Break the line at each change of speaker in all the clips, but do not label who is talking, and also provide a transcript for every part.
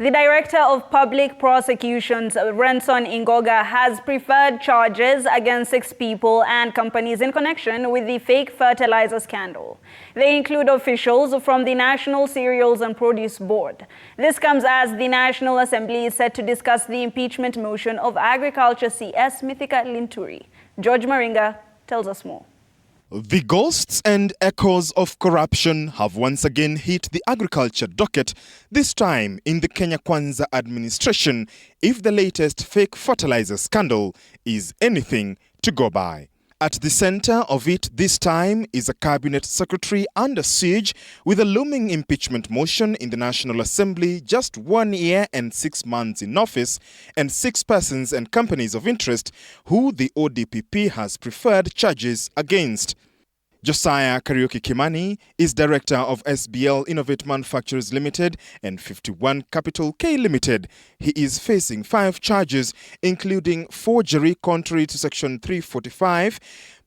The Director of Public Prosecutions, Renson Ingonga, has preferred charges against 6 people and companies in connection with the fake fertilizer scandal. They include officials from the National Cereals and Produce Board. This comes as the National Assembly is set to discuss the impeachment motion of Agriculture CS Mythica Linturi. George Maringa tells us more.
The ghosts and echoes of corruption have once again hit the agriculture docket, this time in the Kenya Kwanza administration, if the latest fake fertilizer scandal is anything to go by. At the center of it this time is a cabinet secretary under siege with a looming impeachment motion in the National Assembly, just 1 year and 6 months in office, and 6 persons and companies of interest who the ODPP has preferred charges against. Josiah Kariuki Kimani is director of SBL Innovate Manufacturers Limited and 51 Capital K Limited. He is facing 5 charges, including forgery contrary to Section 345,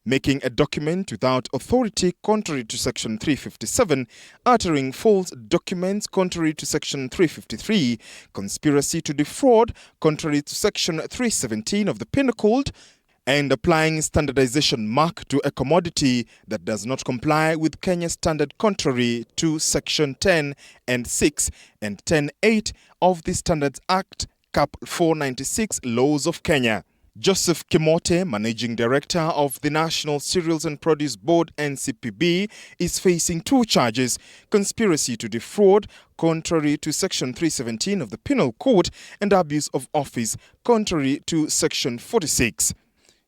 making a document without authority contrary to Section 357, uttering false documents contrary to Section 353, conspiracy to defraud contrary to Section 317 of the Penal Code, and applying standardization mark to a commodity that does not comply with Kenya's standard contrary to Section 10 and 6 and 10.8 of the Standards Act, Cap 496 Laws of Kenya. Joseph Kimote, Managing Director of the National Cereals and Produce Board NCPB, is facing 2 charges: conspiracy to defraud contrary to Section 317 of the Penal Code and abuse of office contrary to Section 46.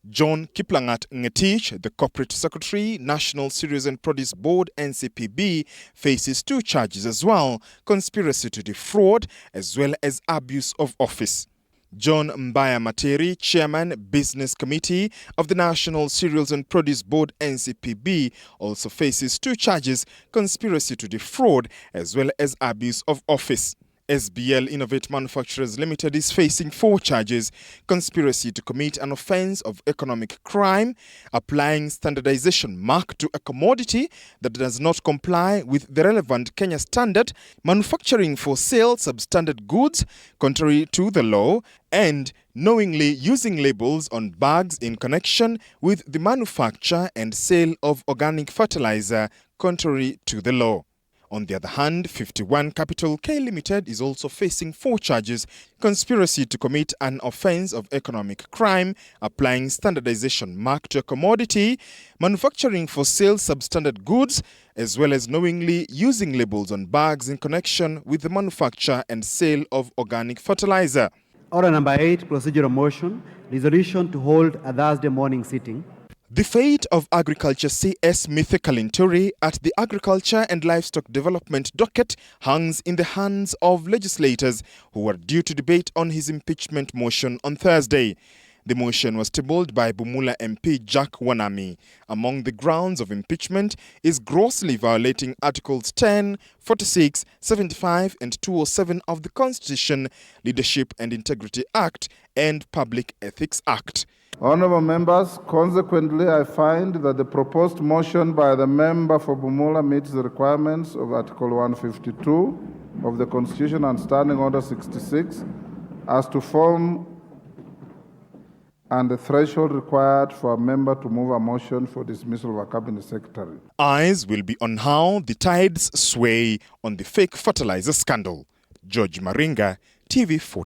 John Kiplangat Ngetich, the Corporate Secretary, National Cereals and Produce Board NCPB, faces 2 charges as well: conspiracy to defraud as well as abuse of office. John Mbaya Materi, Chairman, Business Committee of the National Cereals and Produce Board NCPB, also faces 2 charges: conspiracy to defraud as well as abuse of office. SBL Innovate Manufacturers Limited is facing 4 charges: conspiracy to commit an offense of economic crime, applying standardization mark to a commodity that does not comply with the relevant Kenya standard, manufacturing for sale substandard goods contrary to the law, and knowingly using labels on bags in connection with the manufacture and sale of organic fertilizer contrary to the law. On the other hand, 51 Capital K Limited is also facing 4 charges: conspiracy to commit an offense of economic crime, applying standardization mark to a commodity, manufacturing for sale substandard goods, as well as knowingly using labels on bags in connection with the manufacture and sale of organic fertilizer.
Order number 8, procedural motion, resolution to hold a Thursday morning sitting.
The fate of Agriculture CS Mythica Linturi at the Agriculture and Livestock Development docket hangs in the hands of legislators who are due to debate on his impeachment motion on Thursday. The motion was tabled by Bumula MP Jack Wanami. Among the grounds of impeachment is grossly violating Articles 10, 46, 75 and 207 of the Constitution, Leadership and Integrity Act and Public Ethics Act.
Honourable members, consequently, I find that the proposed motion by the member for Bumula meets the requirements of Article 152 of the Constitution and Standing Order 66 as to form and the threshold required for a member to move a motion for dismissal of a cabinet secretary.
Eyes will be on how the tides sway on the fake fertilizer scandal. George Maringa, TV4.